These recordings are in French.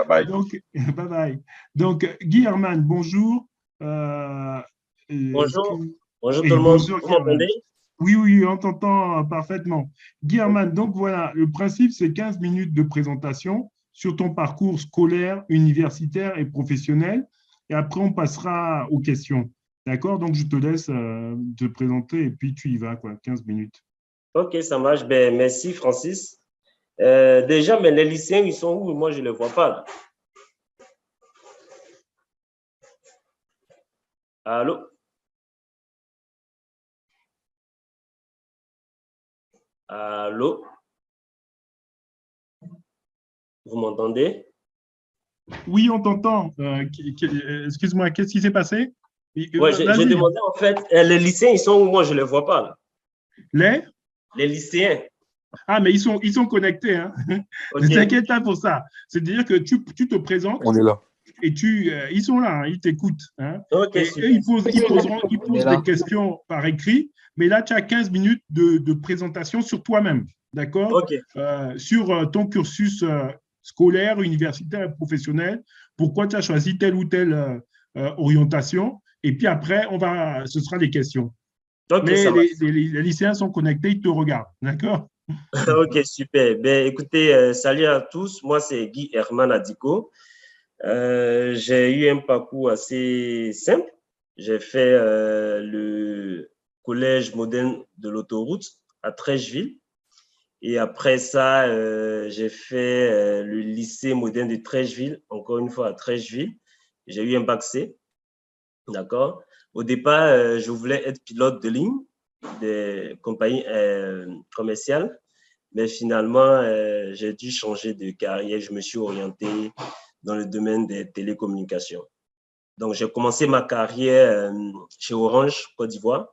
bye. Donc, bye bye. Donc, Guy Herman, bonjour. Euh, est-ce que... Bonjour, bonjour tout Et le monde. bonjour, Vous Guy Herman. m'entendez? Oui, oui, on t'entend parfaitement. Guy Herman, donc voilà, le principe, c'est 15 minutes de présentation sur ton parcours scolaire, universitaire et professionnel. Et après, on passera aux questions. D'accord? Donc, je te laisse te présenter et puis tu y vas, quoi, 15 minutes. Ok, ça marche. Ben, merci, Francis. Déjà, mais les lycéens, ils sont où? Moi, je ne les vois pas là. Allô? Allô? Vous m'entendez? Oui, on t'entend. Excuse-moi, qu'est-ce qui s'est passé? Ouais, je Vas-y. demandais en fait, les lycéens, ils sont où? Moi, je ne les vois pas là. Les? Les lycéens. Ah, mais ils sont connectés. Hein. Ne Ok, t'inquiète pas pour ça. C'est-à-dire que tu te présentes On est là. et ils sont là, hein, ils t'écoutent. Hein. ok, Et eux, super. ils On est posent là. des questions par écrit, mais là, tu as 15 minutes de présentation sur toi-même, d'accord? Ok, Sur ton cursus scolaire, universitaire et professionnel, pourquoi tu as choisi telle ou telle orientation, et puis après, ce sera des questions. ok, Mais ça marche. les lycéens sont connectés, ils te regardent, d'accord? Ok, super. Ben, écoutez, salut à tous. Moi, c'est Guy Herman Adiko. J'ai eu un parcours assez simple. J'ai fait le collège moderne de l'autoroute à Trècheville. Et après ça, j'ai fait le lycée moderne de Trècheville, encore une fois à Trècheville. J'ai eu un bac C, d'accord? Au départ, je voulais être pilote de ligne des compagnies commerciales, mais finalement, j'ai dû changer de carrière. Je me suis orienté dans le domaine des télécommunications. Donc, j'ai commencé ma carrière chez Orange, Côte d'Ivoire.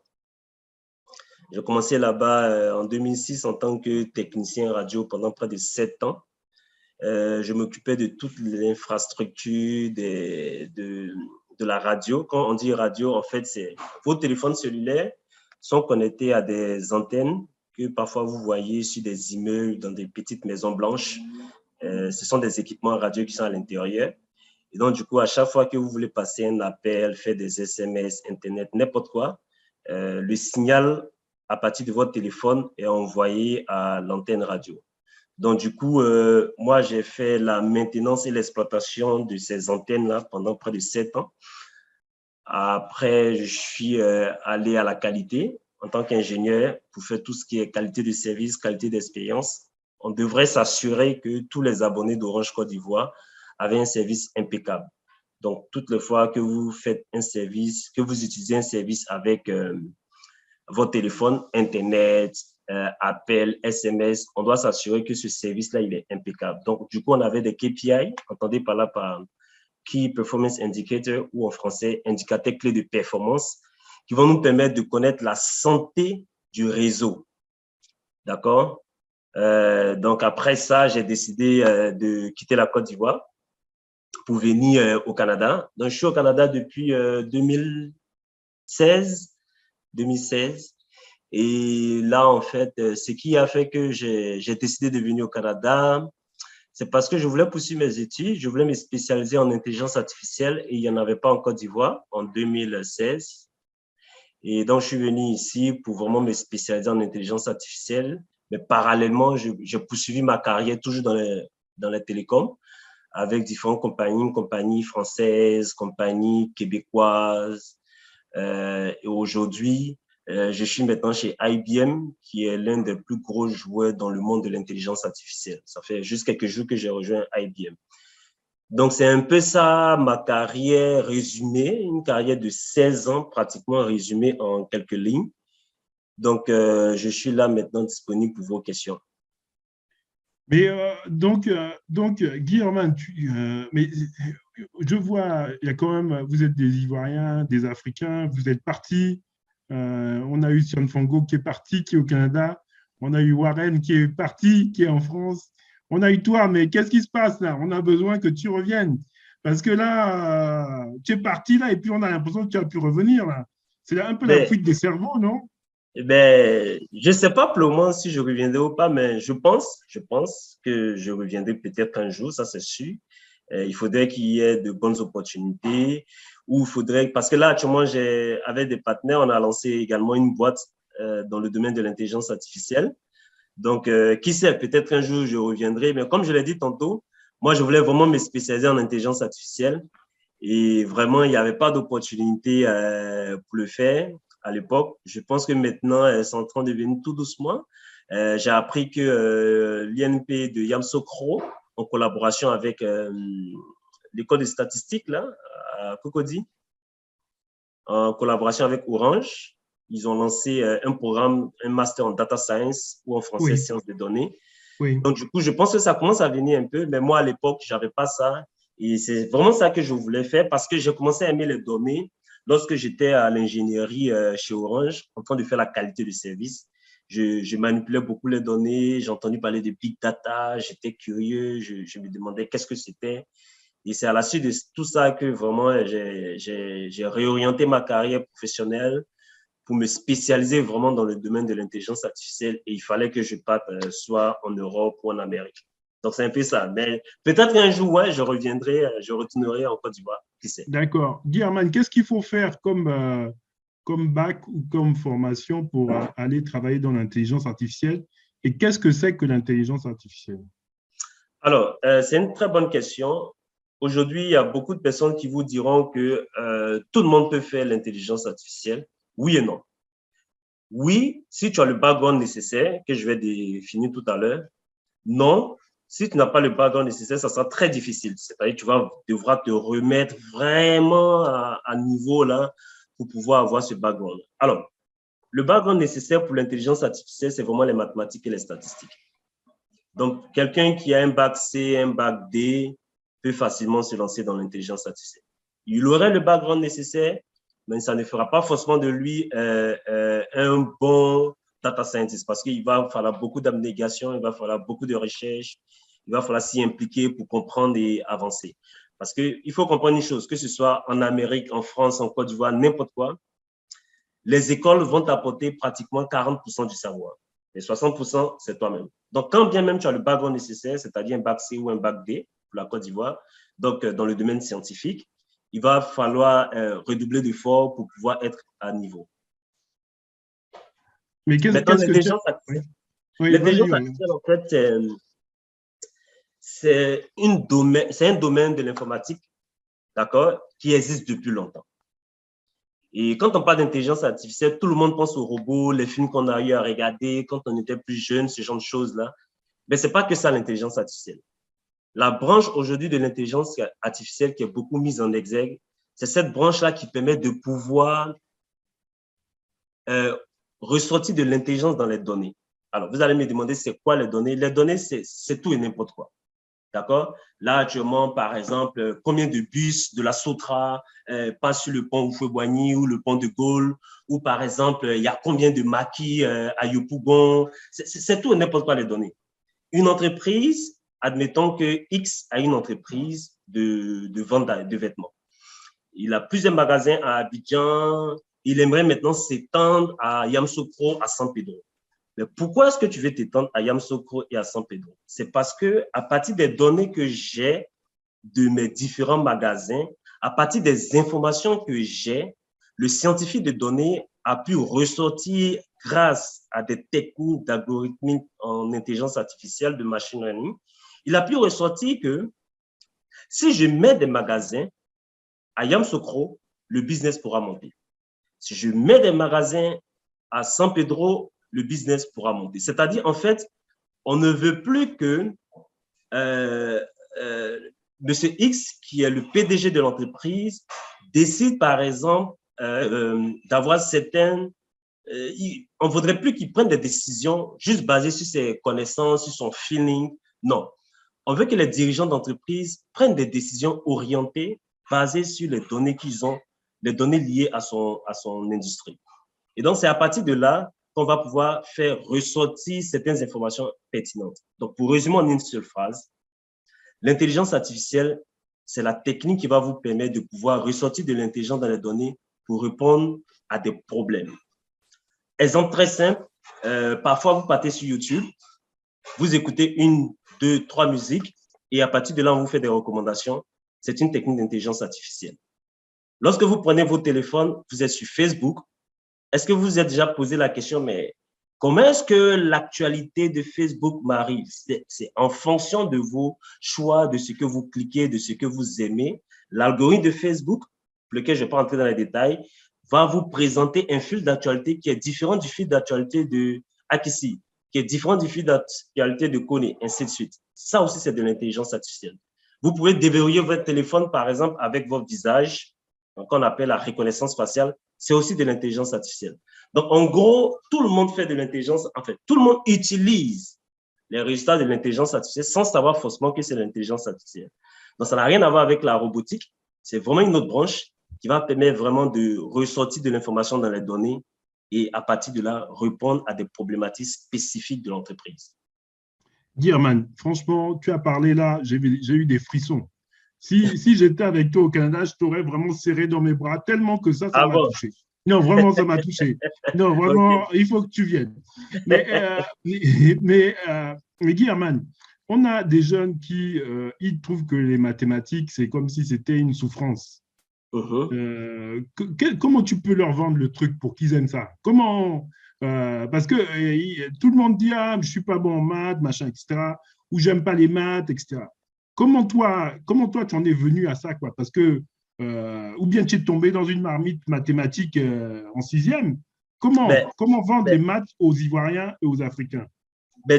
J'ai commencé là-bas en 2006 en tant que technicien radio pendant près de 7 ans. Je m'occupais de toute l'infrastructure de la radio. Quand on dit radio, en fait, c'est vos téléphones cellulaires sont connectés à des antennes que parfois vous voyez sur des immeubles, dans des petites maisons blanches. Ce sont des équipements radio qui sont à l'intérieur. Et donc, du coup, à chaque fois que vous voulez passer un appel, faire des SMS, Internet, n'importe quoi, le signal à partir de votre téléphone est envoyé à l'antenne radio. Donc, du coup, moi, j'ai fait la maintenance et l'exploitation de ces antennes-là pendant près de 7 ans. Après, je suis allé à la qualité en tant qu'ingénieur pour faire tout ce qui est qualité de service, qualité d'expérience. On devrait s'assurer que tous les abonnés d'Orange Côte d'Ivoire avaient un service impeccable. Donc, toutes les fois que vous faites un service, que vous utilisez un service avec votre téléphone, Internet, appel, SMS, on doit s'assurer que ce service-là, il est impeccable. Donc, du coup, on avait des KPI, entendez par là par Key Performance Indicator, ou en français, indicateurs clés de performance, qui vont nous permettre de connaître la santé du réseau. D'accord? Donc, après ça, j'ai décidé de quitter la Côte d'Ivoire pour venir au Canada. Donc, je suis au Canada depuis 2016. Et là, en fait, ce qui a fait que j'ai décidé de venir au Canada, c'est parce que je voulais poursuivre mes études, je voulais me spécialiser en intelligence artificielle et il n'y en avait pas en Côte d'Ivoire en 2016. Et donc, je suis venu ici pour vraiment me spécialiser en intelligence artificielle. Mais parallèlement, j'ai poursuivi ma carrière toujours dans les télécoms avec différentes compagnies, compagnies françaises, compagnies québécoises. Et aujourd'hui, je suis maintenant chez IBM, qui est l'un des plus gros joueurs dans le monde de l'intelligence artificielle. Ça fait juste quelques jours que j'ai rejoint IBM. Donc, c'est un peu ça ma carrière résumée, une carrière de 16 ans pratiquement résumée en quelques lignes. Donc, je suis là maintenant disponible pour vos questions. Mais Guy Herman, mais je vois, il y a quand même, vous êtes des Ivoiriens, des Africains, vous êtes partis. On a eu Sion Fongo qui est parti, qui est au Canada. On a eu Warren qui est parti, qui est en France. On a eu toi, mais qu'est-ce qui se passe là? On a besoin que tu reviennes. Parce que là, tu es parti là, et puis on a l'impression que tu as pu revenir là. C'est un peu la Ben, fuite des cerveaux, non? je ne sais pas pour le moment si je reviendrai ou pas, mais je pense que je reviendrai peut-être un jour, ça c'est sûr. Il faudrait qu'il y ait de bonnes opportunités. Ou il faudrait, parce que là, actuellement, avec des partenaires, on a lancé également une boîte dans le domaine de l'intelligence artificielle. Donc, qui sait, peut-être un jour, je reviendrai. Mais comme je l'ai dit tantôt, moi, je voulais vraiment me spécialiser en intelligence artificielle. Et vraiment, il n'y avait pas d'opportunité pour le faire à l'époque. Je pense que maintenant, elles sont en train de venir tout doucement. J'ai appris que l'INP de Yamoussoukro, en collaboration avec l'école des statistiques, là, à Cocody, en collaboration avec Orange, ils ont lancé un programme, un master en data science ou en français Oui, sciences des données. oui. Donc, du coup, je pense que ça commence à venir un peu, mais moi, à l'époque, je n'avais pas ça. Et c'est vraiment ça que je voulais faire parce que j'ai commencé à aimer les données lorsque j'étais à l'ingénierie chez Orange, en train de faire la qualité de service. Je manipulais beaucoup les données, j'ai entendu parler de big data, j'étais curieux, je me demandais qu'est-ce que c'était. Et c'est à la suite de tout ça que vraiment j'ai réorienté ma carrière professionnelle pour me spécialiser vraiment dans le domaine de l'intelligence artificielle et il fallait que je parte soit en Europe ou en Amérique. Donc, c'est un peu ça. Mais peut-être qu'un jour, ouais, je reviendrai, je retournerai en Côte d'Ivoire. Qui sait? D'accord. Guy Herman, qu'est-ce qu'il faut faire comme bac ou comme formation pour aller travailler dans l'intelligence artificielle? Et qu'est-ce que c'est que l'intelligence artificielle? Alors, c'est une très bonne question. Aujourd'hui, il y a beaucoup de personnes qui vous diront que tout le monde peut faire l'intelligence artificielle. Oui et non. Oui, si tu as le background nécessaire, que je vais définir tout à l'heure. Non, si tu n'as pas le background nécessaire, ça sera très difficile. C'est-à-dire que devras te remettre vraiment à niveau là pour pouvoir avoir ce background. Alors, le background nécessaire pour l'intelligence artificielle, c'est vraiment les mathématiques et les statistiques. Donc, quelqu'un qui a un bac C, un bac D, peut facilement se lancer dans l'intelligence artificielle. Il aurait le background nécessaire, mais ça ne fera pas forcément de lui un bon data scientist parce qu'il va falloir beaucoup d'abnégation, il va falloir beaucoup de recherche, il va falloir s'y impliquer pour comprendre et avancer. Parce qu'il faut comprendre une chose, que ce soit en Amérique, en France, en Côte d'Ivoire, n'importe quoi, les écoles vont t'apporter pratiquement 40% du savoir. Et 60%, c'est toi-même. Donc, quand bien même tu as le background nécessaire, c'est-à-dire un bac C ou un bac D pour la Côte d'Ivoire, donc dans le domaine scientifique, il va falloir redoubler d'efforts pour pouvoir être à niveau. Mais Maintenant, qu'est-ce que c'est? l'intelligence Oui, artificielle, oui, vas-y. l'intelligence Oui. artificielle, en fait, c'est un domaine de l'informatique, d'accord, qui existe depuis longtemps. Et quand on parle d'intelligence artificielle, tout le monde pense aux robots, les films qu'on a eu à regarder quand on était plus jeune, ce genre de choses-là. Mais ce n'est pas que ça, l'intelligence artificielle. La branche aujourd'hui de l'intelligence artificielle qui est beaucoup mise en exergue, c'est cette branche-là qui permet de pouvoir ressortir de l'intelligence dans les données. Alors, vous allez me demander, c'est quoi les données? Les données, c'est tout et n'importe quoi. D'accord? Là, actuellement, par exemple, combien de bus de la Sotra passent sur le pont Houphouët-Boigny ou le pont de Gaulle? Ou par exemple, il y a combien de maquis à Yopougon? C'est tout et n'importe quoi les données. Une entreprise, admettons que X a une entreprise de vente de vêtements. Il a plusieurs magasins à Abidjan. Il aimerait maintenant s'étendre à Yamoussoukro, à San Pedro. Mais pourquoi est-ce que tu veux t'étendre à Yamoussoukro et à San Pedro? C'est parce que à partir des données que j'ai de mes différents magasins, à partir des informations que j'ai, le scientifique de données a pu ressortir grâce à des techniques d'algorithmique en intelligence artificielle, de machine learning, il a pu ressortir que si je mets des magasins à Yamoussoukro, le business pourra monter. Si je mets des magasins à San Pedro, le business pourra monter. C'est-à-dire, en fait, on ne veut plus que euh, euh, Monsieur X, qui est le PDG de l'entreprise, décide, par exemple, d'avoir certaines... on ne voudrait plus qu'il prenne des décisions juste basées sur ses connaissances, sur son feeling. Non. On veut que les dirigeants d'entreprise prennent des décisions orientées, basées sur les données qu'ils ont, les données liées à son industrie. Et donc, c'est à partir de là qu'on va pouvoir faire ressortir certaines informations pertinentes. Donc, pour résumer en une seule phrase, l'intelligence artificielle, c'est la technique qui va vous permettre de pouvoir ressortir de l'intelligence dans les données pour répondre à des problèmes. Exemple très simple, parfois vous partez sur YouTube, vous écoutez une, deux, trois musiques et à partir de là, on vous fait des recommandations. C'est une technique d'intelligence artificielle. Lorsque vous prenez vos téléphones, vous êtes sur Facebook. Est-ce que vous vous êtes déjà posé la question, mais comment est-ce que l'actualité de Facebook m'arrive? C'est en fonction de vos choix, de ce que vous cliquez, de ce que vous aimez. L'algorithme de Facebook, pour lequel je ne vais pas entrer dans les détails, va vous présenter un fil d'actualité qui est différent du fil d'actualité de Akissi, qui est différent du fil d'actualité de Kone, ainsi de suite. Ça aussi, c'est de l'intelligence artificielle. Vous pouvez déverrouiller votre téléphone, par exemple, avec votre visage, qu'on appelle la reconnaissance faciale. C'est aussi de l'intelligence artificielle. Donc, en gros, tout le monde fait de l'intelligence, en fait, tout le monde utilise les résultats de l'intelligence artificielle sans savoir forcément que c'est l'intelligence artificielle. Donc, ça n'a rien à voir avec la robotique. C'est vraiment une autre branche qui va permettre vraiment de ressortir de l'information dans les données et à partir de là, répondre à des problématiques spécifiques de l'entreprise. Guy Herman, franchement, tu as parlé là, j'ai eu des frissons. Si j'étais avec toi au Canada, je t'aurais vraiment serré dans mes bras tellement que ça m'a touché. Non, vraiment, ça m'a touché. Non, vraiment, okay. Il faut que tu viennes. Mais Guy Herman, on a des jeunes qui ils trouvent que les mathématiques, c'est comme si c'était une souffrance. Comment tu peux leur vendre le truc pour qu'ils aiment ça? Comment parce que tout le monde dit « Ah, je ne suis pas bon en maths, machin, etc. » ou « J'aime pas les maths, etc. » Comment toi, tu en es venu à ça, quoi? Parce que, ou bien tu es tombé dans une marmite mathématique en 6e. Comment vendre les maths aux Ivoiriens et aux Africains?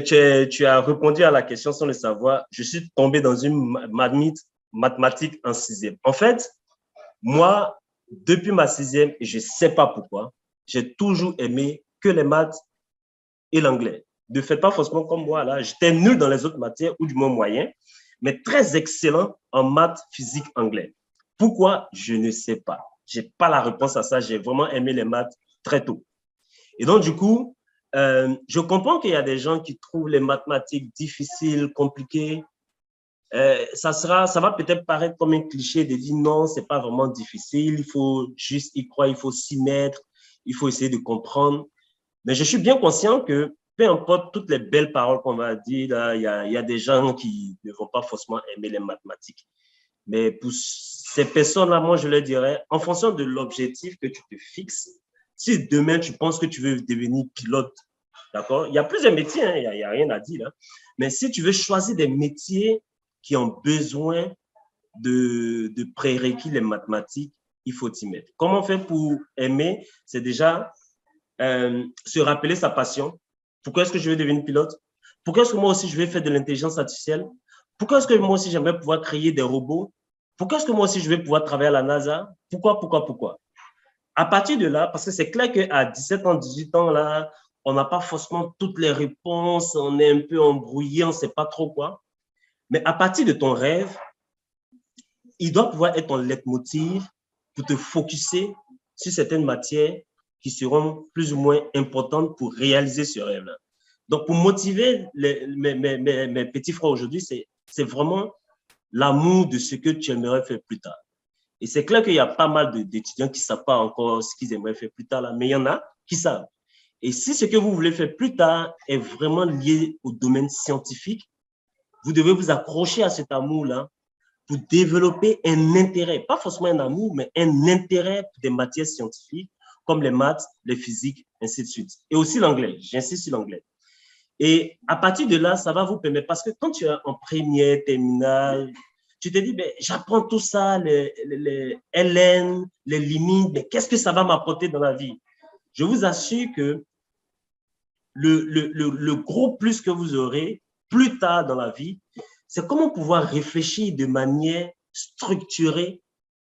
Tu as répondu à la question sans le savoir. Je suis tombé dans une marmite mathématique en 6e. En fait, moi, depuis ma 6e, et je ne sais pas pourquoi, j'ai toujours aimé que les maths et l'anglais. Ne faites pas forcément comme moi, là. J'étais nul dans les autres matières, ou du moins moyen, mais très excellent en maths, physique, anglais. Pourquoi? Je ne sais pas. Je n'ai pas la réponse à ça. J'ai vraiment aimé les maths très tôt. Et donc, du coup, je comprends qu'il y a des gens qui trouvent les mathématiques difficiles, compliquées. Ça va peut-être paraître comme un cliché de dire non, c'est pas vraiment difficile, il faut juste y croire, il faut s'y mettre, il faut essayer de comprendre. Mais je suis bien conscient que peu importe toutes les belles paroles qu'on va dire, il y a des gens qui ne vont pas forcément aimer les mathématiques. Mais pour ces personnes-là, moi, je leur dirais, en fonction de l'objectif que tu te fixes, si demain tu penses que tu veux devenir pilote, d'accord? Il y a plusieurs métiers, hein, il n'y a rien à dire là. Mais si tu veux choisir des métiers qui ont besoin de prérequis les mathématiques, il faut t'y mettre. Comment faire pour aimer? C'est déjà se rappeler sa passion. Pourquoi est-ce que je veux devenir pilote? Pourquoi est-ce que moi aussi je vais faire de l'intelligence artificielle? Pourquoi est-ce que moi aussi j'aimerais pouvoir créer des robots? Pourquoi est-ce que moi aussi je vais pouvoir travailler à la NASA? Pourquoi? À partir de là, parce que c'est clair qu'à 17 ans, 18 ans, là, on n'a pas forcément toutes les réponses, on est un peu embrouillé, on ne sait pas trop quoi. Mais à partir de ton rêve, il doit pouvoir être ton leitmotiv pour te focuser sur certaines matières qui seront plus ou moins importantes pour réaliser ce rêve-là. Donc, pour motiver mes petits frères aujourd'hui, c'est vraiment l'amour de ce que tu aimerais faire plus tard. Et c'est clair qu'il y a pas mal d'étudiants qui ne savent pas encore ce qu'ils aimeraient faire plus tard, là, mais il y en a qui savent. Et si ce que vous voulez faire plus tard est vraiment lié au domaine scientifique, vous devez vous accrocher à cet amour-là pour développer un intérêt, pas forcément un amour, mais un intérêt pour des matières scientifiques comme les maths, les physiques, ainsi de suite. Et aussi l'anglais, j'insiste sur l'anglais. Et à partir de là, ça va vous permettre, parce que quand tu es en première, terminale, tu te dis, ben, j'apprends tout ça, les LN, les limites, mais qu'est-ce que ça va m'apporter dans la vie? Je vous assure que le gros plus que vous aurez plus tard dans la vie, c'est comment pouvoir réfléchir de manière structurée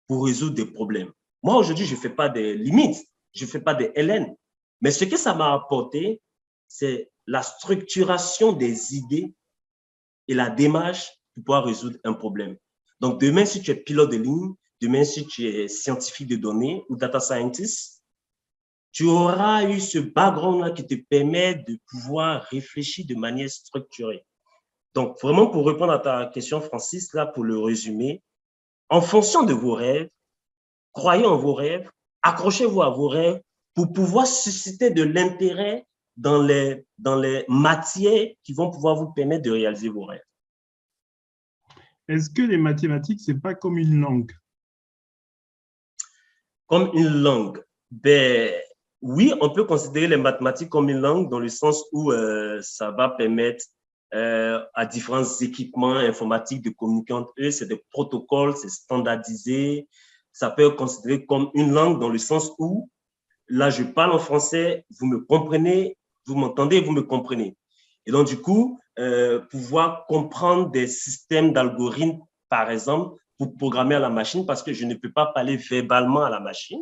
pour résoudre des problèmes. Moi, aujourd'hui, je ne fais pas des limites, je ne fais pas des LN, mais ce que ça m'a apporté, c'est la structuration des idées et la démarche pour pouvoir résoudre un problème. Donc, demain, si tu es pilote de ligne, demain, si tu es scientifique de données ou data scientist, tu auras eu ce background-là qui te permet de pouvoir réfléchir de manière structurée. Donc, vraiment, pour répondre à ta question, Francis, là, pour le résumer, en fonction de vos rêves, croyez en vos rêves, accrochez-vous à vos rêves pour pouvoir susciter de l'intérêt dans les matières qui vont pouvoir vous permettre de réaliser vos rêves. est-ce que les mathématiques, ce n'est pas comme une langue? Comme une langue. Ben, oui, on peut considérer les mathématiques comme une langue dans le sens où ça va permettre à différents équipements informatiques de communiquer entre eux. C'est des protocoles, c'est standardisé. Ça peut être considéré comme une langue dans le sens où là, je parle en français, vous me comprenez, vous m'entendez, vous me comprenez. Et donc, du coup, pouvoir comprendre des systèmes d'algorithmes, par exemple, pour programmer à la machine, parce que je ne peux pas parler verbalement à la machine.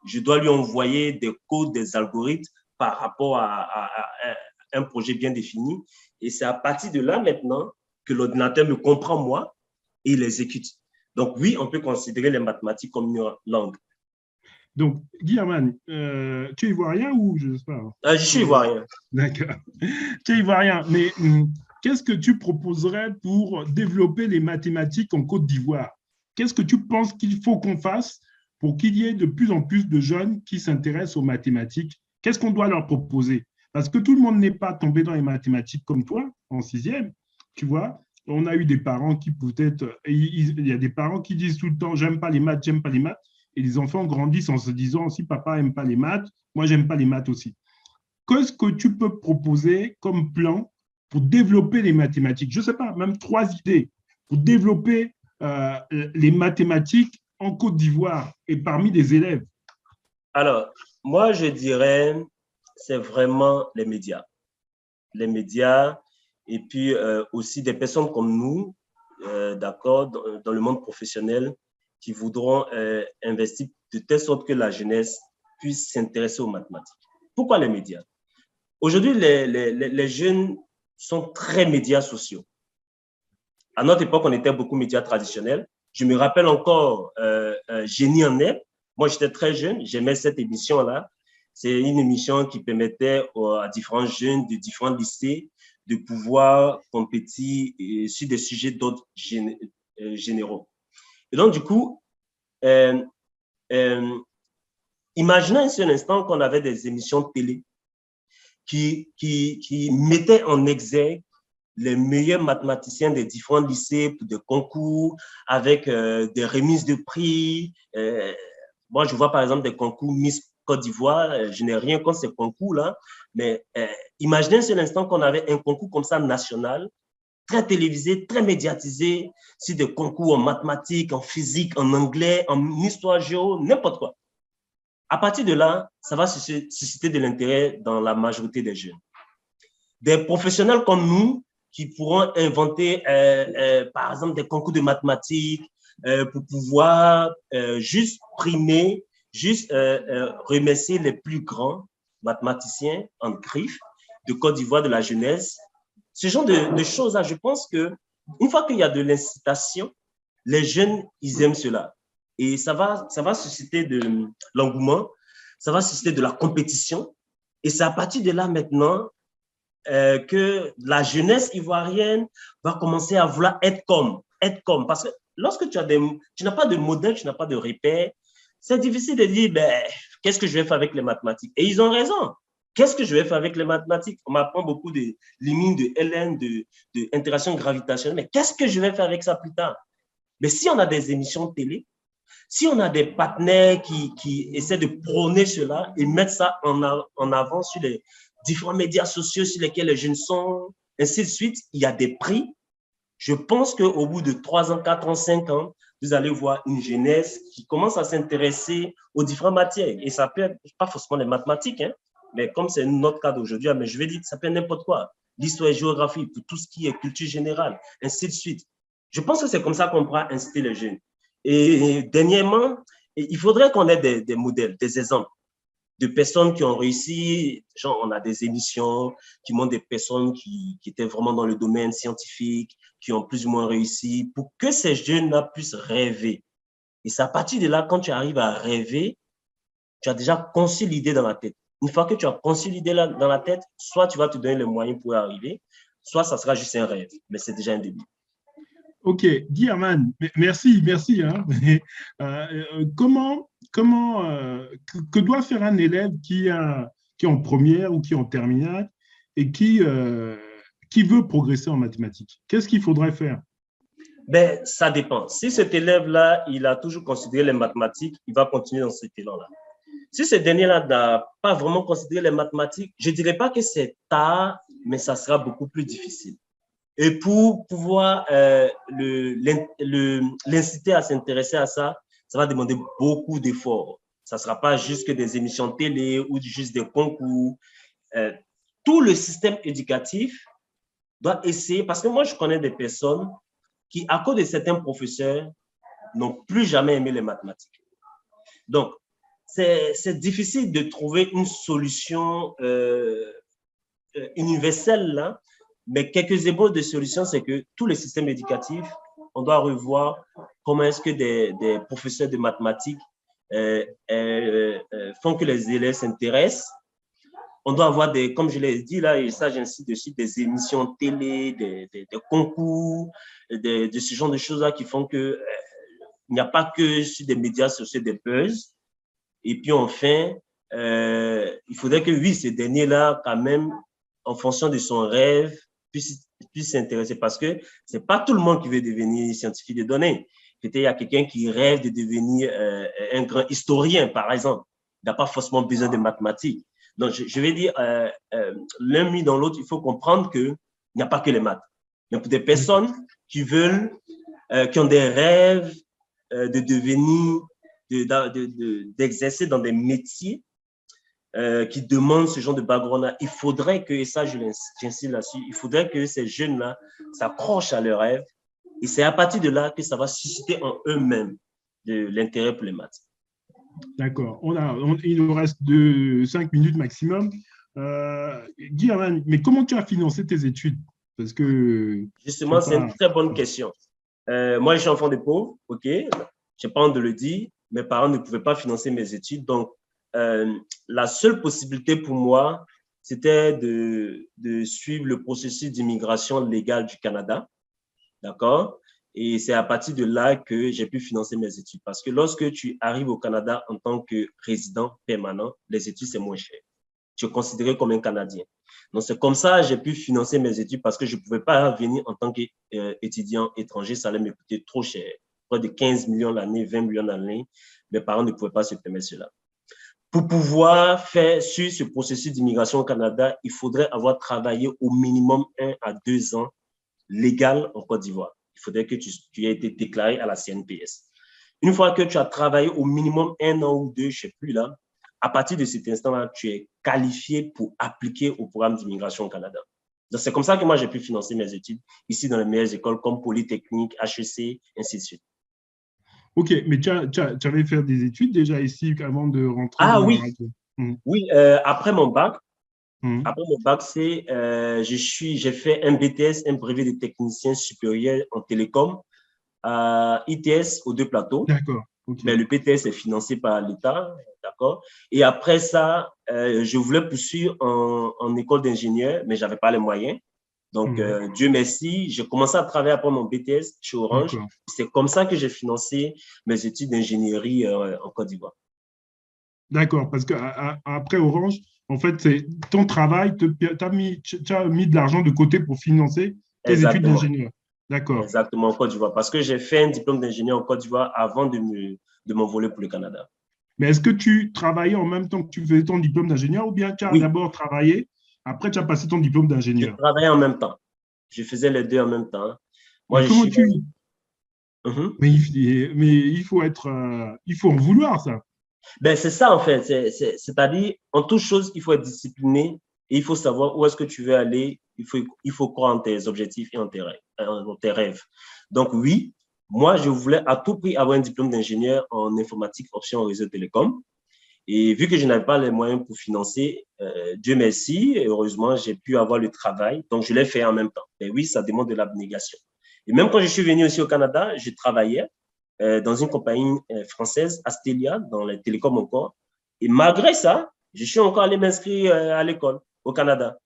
Je dois lui envoyer des codes, des algorithmes par rapport à un projet bien défini. Et c'est à partir de là maintenant que l'ordinateur me comprend moi et il exécute. Donc oui, on peut considérer les mathématiques comme une langue. Donc, Guy Herman, tu es ivoirien ou je ne sais pas? Je suis ivoirien. D'accord. Tu es ivoirien, mais qu'est-ce que tu proposerais pour développer les mathématiques en Côte d'Ivoire? Qu'est-ce que tu penses qu'il faut qu'on fasse pour qu'il y ait de plus en plus de jeunes qui s'intéressent aux mathématiques? Qu'est-ce qu'on doit leur proposer? Parce que tout le monde n'est pas tombé dans les mathématiques comme toi, en sixième, tu vois. On a eu des parents qui peut-être, il y a des parents qui disent tout le temps, j'aime pas les maths, j'aime pas les maths. Et les enfants grandissent en se disant aussi, papa n'aime pas les maths, moi j'aime pas les maths aussi. Qu'est-ce que tu peux proposer comme plan pour développer les mathématiques? Je ne sais pas, même 3 idées pour développer les mathématiques en Côte d'Ivoire et parmi les élèves. Alors, moi, je dirais, c'est vraiment les médias. Les médias et puis aussi des personnes comme nous, d'accord, dans le monde professionnel, qui voudront investir de telle sorte que la jeunesse puisse s'intéresser aux mathématiques. Pourquoi les médias? Aujourd'hui, les jeunes sont très médias sociaux. À notre époque, on était beaucoup médias traditionnels. Je me rappelle encore Génie en herbe. Moi, j'étais très jeune, j'aimais cette émission-là. C'est une émission qui permettait à différents jeunes de différents lycées de pouvoir compétir sur des sujets d'ordre généraux. Et donc, du coup, euh, euh, imaginons un seul instant qu'on avait des émissions de télé qui mettaient en exergue les meilleurs mathématiciens des différents lycées pour des concours avec des remises de prix. Moi, je vois par exemple des concours Miss Côte d'Ivoire. Je n'ai rien contre ces concours-là, mais imaginez un seul instant qu'on avait un concours comme ça national, très télévisé, très médiatisé, sur des concours en mathématiques, en physique, en anglais, en histoire géo, n'importe quoi. À partir de là, ça va susciter de l'intérêt dans la majorité des jeunes. Des professionnels comme nous qui pourront inventer, par exemple, des concours de mathématiques pour pouvoir juste primer, juste remercier les plus grands mathématiciens en griffe de Côte d'Ivoire, de la jeunesse. Ce genre de choses-là, je pense que une fois qu'il y a de l'incitation, les jeunes, ils aiment cela. Et ça va susciter de l'engouement, ça va susciter de la compétition. Et c'est à partir de là maintenant que la jeunesse ivoirienne va commencer à vouloir être comme. Parce que lorsque tu n'as pas de modèle, tu n'as pas de repère, c'est difficile de dire, ben, qu'est-ce que je vais faire avec les mathématiques? Et ils ont raison. Qu'est-ce que je vais faire avec les mathématiques? On m'apprend beaucoup de limites de Ln, de interaction gravitationnelle, mais qu'est-ce que je vais faire avec ça plus tard? Mais si on a des émissions de télé, si on a des partenaires qui essaient de prôner cela et mettre ça en avant sur les différents médias sociaux sur lesquels les jeunes sont, ainsi de suite, il y a des prix. Je pense qu'au bout de 3 ans, 4 ans, 5 ans, vous allez voir une jeunesse qui commence à s'intéresser aux différentes matières. Et ça peut être pas forcément les mathématiques, hein, mais comme c'est notre cas d'aujourd'hui, mais je vais dire que ça peut être n'importe quoi. L'histoire et géographie, pour tout ce qui est culture générale, ainsi de suite. Je pense que c'est comme ça qu'on pourra inciter les jeunes. Et dernièrement, il faudrait qu'on ait des modèles, des exemples de personnes qui ont réussi. Genre, on a des émissions qui montrent des personnes qui étaient vraiment dans le domaine scientifique, qui ont plus ou moins réussi, pour que ces jeunes-là puissent rêver. Et c'est à partir de là, quand tu arrives à rêver, tu as déjà conçu l'idée dans la tête. Une fois que tu as conçu l'idée dans la tête, soit tu vas te donner les moyens pour y arriver, soit ça sera juste un rêve, mais c'est déjà un début. Ok, Guy Herman, merci. Hein. Que doit faire un élève qui est en première ou qui est en terminale et qui veut progresser en mathématiques? Qu'est-ce qu'il faudrait faire? Ben, ça dépend. Si cet élève-là, il a toujours considéré les mathématiques, il va continuer dans cet élan-là. Si ce dernier-là n'a pas vraiment considéré les mathématiques, je ne dirais pas que c'est tard, mais ça sera beaucoup plus difficile. Et pour pouvoir l'inciter à s'intéresser à ça, ça va demander beaucoup d'efforts. Ça ne sera pas juste que des émissions de télé ou juste des concours. Tout le système éducatif doit essayer, parce que moi, je connais des personnes qui, à cause de certains professeurs, n'ont plus jamais aimé les mathématiques. Donc, c'est difficile de trouver une solution universelle là, mais quelques ébauches de solutions, c'est que tous les systèmes éducatifs, on doit revoir comment est-ce que des professeurs de mathématiques font que les élèves s'intéressent. On doit avoir des, comme je l'ai dit là, et ça j'insiste dessus, des émissions télé, des concours, de ce genre de choses-là qui font que il n'y a pas que sur des médias sociaux des buzz. Et puis enfin, il faudrait que oui, ces derniers-là, quand même, en fonction de son rêve, puisse s'intéresser parce que c'est pas tout le monde qui veut devenir scientifique de données. Peut-être il y a quelqu'un qui rêve de devenir un grand historien, par exemple. Il n'a pas forcément besoin de mathématiques. Donc, je vais dire, l'un mis dans l'autre, il faut comprendre qu'il n'y a pas que les maths. Mais pour des personnes qui veulent, qui ont des rêves de devenir, d'exercer dans des métiers qui demandent ce genre de background-là, il faudrait que, et ça j'insiste là-dessus, il faudrait que ces jeunes-là s'accrochent à leurs rêves et c'est à partir de là que ça va susciter en eux-mêmes de l'intérêt pour les maths. D'accord. Il nous reste 5 minutes maximum. Guy, mais comment tu as financé tes études? Parce que justement, c'est une très bonne question. Moi, je suis enfant de pauvres, ok. Je n'ai pas honte de le dire. Mes parents ne pouvaient pas financer mes études. Donc, la seule possibilité pour moi, c'était de suivre le processus d'immigration légale du Canada. D'accord? Et c'est à partir de là que j'ai pu financer mes études. Parce que lorsque tu arrives au Canada en tant que résident permanent, les études, c'est moins cher. Tu es considéré comme un Canadien. Donc, c'est comme ça que j'ai pu financer mes études parce que je ne pouvais pas venir en tant qu'étudiant étranger. Ça allait me coûter trop cher. Près de 15 millions l'année, 20 millions l'année. Mes parents ne pouvaient pas se permettre cela. Pour pouvoir faire sur ce processus d'immigration au Canada, il faudrait avoir travaillé au minimum 1 à 2 ans légal en Côte d'Ivoire. Il faudrait que tu aies été déclaré à la CNPS. Une fois que tu as travaillé au minimum 1 an ou 2, je ne sais plus là, à partir de cet instant-là, tu es qualifié pour appliquer au programme d'immigration au Canada. Donc, c'est comme ça que moi, j'ai pu financer mes études ici dans les meilleures écoles comme Polytechnique, HEC, ainsi de suite. Ok, mais tu avais fait des études déjà ici avant de rentrer dans la radio. Oui, après mon bac, j'ai fait un BTS, un brevet de technicien supérieur en télécom à ITS aux Deux Plateaux. D'accord. Okay. Mais le BTS est financé par l'État, d'accord. Et après ça, je voulais poursuivre en école d'ingénieur, mais j'avais pas les moyens. Donc, Dieu merci, j'ai commencé à travailler après mon BTS chez Orange. C'est comme ça que j'ai financé mes études d'ingénierie en Côte d'Ivoire. D'accord, parce qu'après Orange, en fait, c'est ton travail, tu as mis de l'argent de côté pour financer tes études d'ingénieur. D'accord. Exactement, en Côte d'Ivoire, parce que j'ai fait un diplôme d'ingénieur en Côte d'Ivoire avant de m'envoler pour le Canada. Mais est-ce que tu travaillais en même temps que tu faisais ton diplôme d'ingénieur ou bien tu as d'abord travaillé, après tu as passé ton diplôme d'ingénieur? Je travaillais en même temps. Je faisais les deux en même temps. Moi, mais comment tu… mais il faut il faut en vouloir, ça. Ben, c'est ça, en fait. C'est-à-dire, en toute chose, il faut être discipliné et il faut savoir où est-ce que tu veux aller. Il faut croire en tes objectifs et en tes rêves. Donc, oui, moi, je voulais à tout prix avoir un diplôme d'ingénieur en informatique, option réseau télécom. Et vu que je n'avais pas les moyens pour financer, Dieu merci, et heureusement, j'ai pu avoir le travail. Donc, je l'ai fait en même temps. Mais oui, ça demande de l'abnégation. Et même quand je suis venu aussi au Canada, je travaillais dans une compagnie française, Astelia, dans les télécoms encore. Et malgré ça, je suis encore allé m'inscrire à l'école au Canada.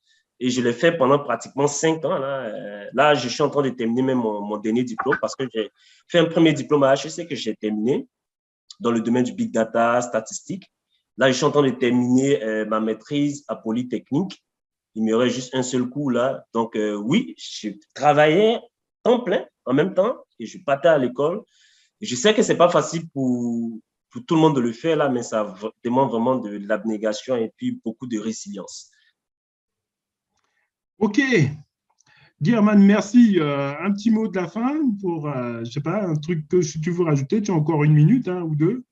Et je l'ai fait pendant pratiquement 5 ans. Là, je suis en train de terminer même mon dernier diplôme parce que j'ai fait un premier diplôme à HEC que j'ai terminé dans le domaine du big data, statistique. Là, je suis en train de terminer ma maîtrise à Polytechnique. Il me reste juste un seul coup là. Donc, oui, je travaillais temps plein en même temps et je partais à l'école. Je sais que ce n'est pas facile pour tout le monde de le faire là, mais ça demande vraiment de l'abnégation et puis beaucoup de résilience. OK. Guy Herman, merci. Un petit mot de la fin pour, je sais pas, un truc que tu veux rajouter. Tu as encore une minute hein, ou deux.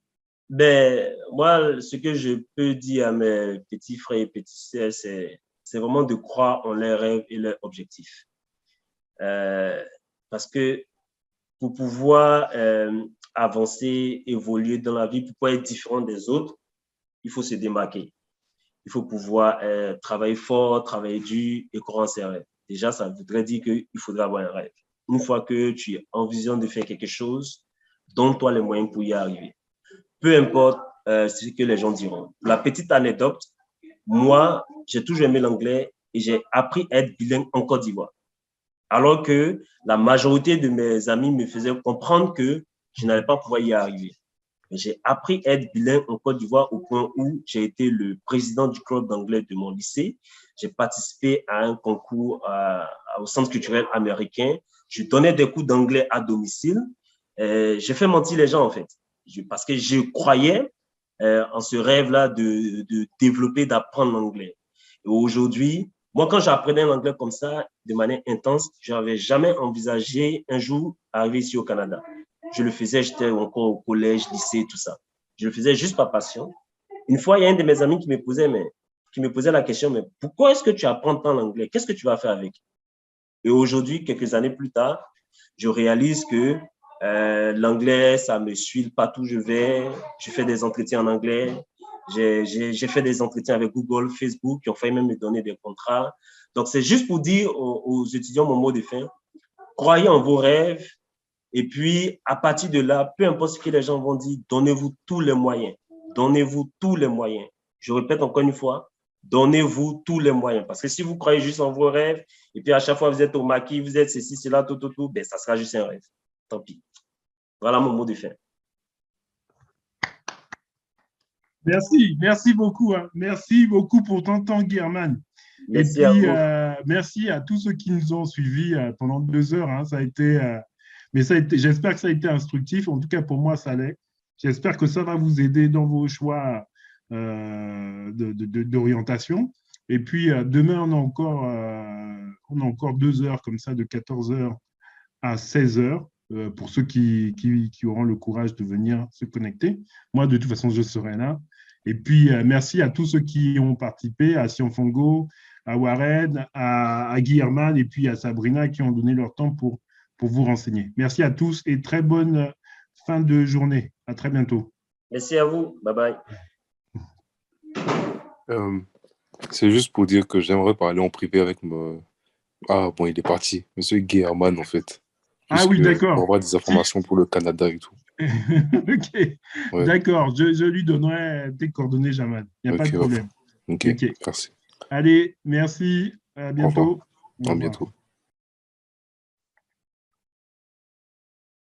Ben, moi, ce que je peux dire à mes petits frères et petites sœurs, c'est vraiment de croire en leurs rêves et leurs objectifs. Euh, Parce que pour pouvoir avancer, évoluer dans la vie, pour pouvoir être différent des autres, il faut se démarquer. Il faut pouvoir travailler fort, travailler dur et croire en ses rêves. Déjà, ça voudrait dire qu'il faudrait avoir un rêve. Une fois que tu es en vision de faire quelque chose, donne-toi les moyens pour y arriver. Peu importe ce que les gens diront. La petite anecdote, moi, j'ai toujours aimé l'anglais et j'ai appris à être bilingue en Côte d'Ivoire. Alors que la majorité de mes amis me faisaient comprendre que je n'allais pas pouvoir y arriver. J'ai appris à être bilingue en Côte d'Ivoire au point où j'ai été le président du club d'anglais de mon lycée. J'ai participé à un concours au Centre culturel américain. Je donnais des cours d'anglais à domicile. J'ai fait mentir les gens, en fait, parce que je croyais en ce rêve-là de développer, d'apprendre l'anglais. Et aujourd'hui, moi, quand j'apprenais l'anglais comme ça, de manière intense, je n'avais jamais envisagé un jour arriver ici au Canada. Je le faisais, j'étais encore au collège, lycée, tout ça. Je le faisais juste par passion. Une fois, il y a un de mes amis qui me posait la question, mais pourquoi est-ce que tu apprends tant l'anglais? Qu'est-ce que tu vas faire avec? Et aujourd'hui, quelques années plus tard, je réalise que l'anglais, ça me suit partout où je vais. Je fais des entretiens en anglais. J'ai fait des entretiens avec Google, Facebook, qui ont failli même me donner des contrats. Donc, c'est juste pour dire aux étudiants mon mot de fin. Croyez en vos rêves. Et puis, à partir de là, peu importe ce que les gens vont dire, donnez-vous tous les moyens. Donnez-vous tous les moyens. Je répète encore une fois, donnez-vous tous les moyens. Parce que si vous croyez juste en vos rêves, et puis à chaque fois vous êtes au maquis, vous êtes ceci, cela, tout, ben ça sera juste un rêve. Tant pis. Voilà mon mot de fin. Merci beaucoup. Hein. Merci beaucoup pour ton temps, Guy Herman. Et Merci à puis, vous. merci à tous ceux qui nous ont suivis pendant 2 heures. Hein. Ça a été, mais ça a été, j'espère que ça a été instructif. En tout cas, pour moi, ça l'est. J'espère que ça va vous aider dans vos choix d'orientation. Et puis, demain, on a encore 2 heures comme ça, de 14 heures à 16 heures, pour ceux qui auront le courage de venir se connecter. Moi, de toute façon, je serai là. Et puis, merci à tous ceux qui ont participé, à Sion Fongo, à Warren, à Guy Herman et puis à Sabrina qui ont donné leur temps pour vous renseigner. Merci à tous et très bonne fin de journée. À très bientôt. Merci à vous. Bye bye. C'est juste pour dire que j'aimerais parler en privé avec me. Ah bon, il est parti. Monsieur Guy Herman, en fait. Ah oui, d'accord. Pour avoir des informations pour le Canada et tout. Ok, Ouais. d'accord. Je lui donnerai tes coordonnées, Jamal. Il n'y a pas de problème. Ok, merci. Allez, merci. À bientôt. Au revoir. À bientôt.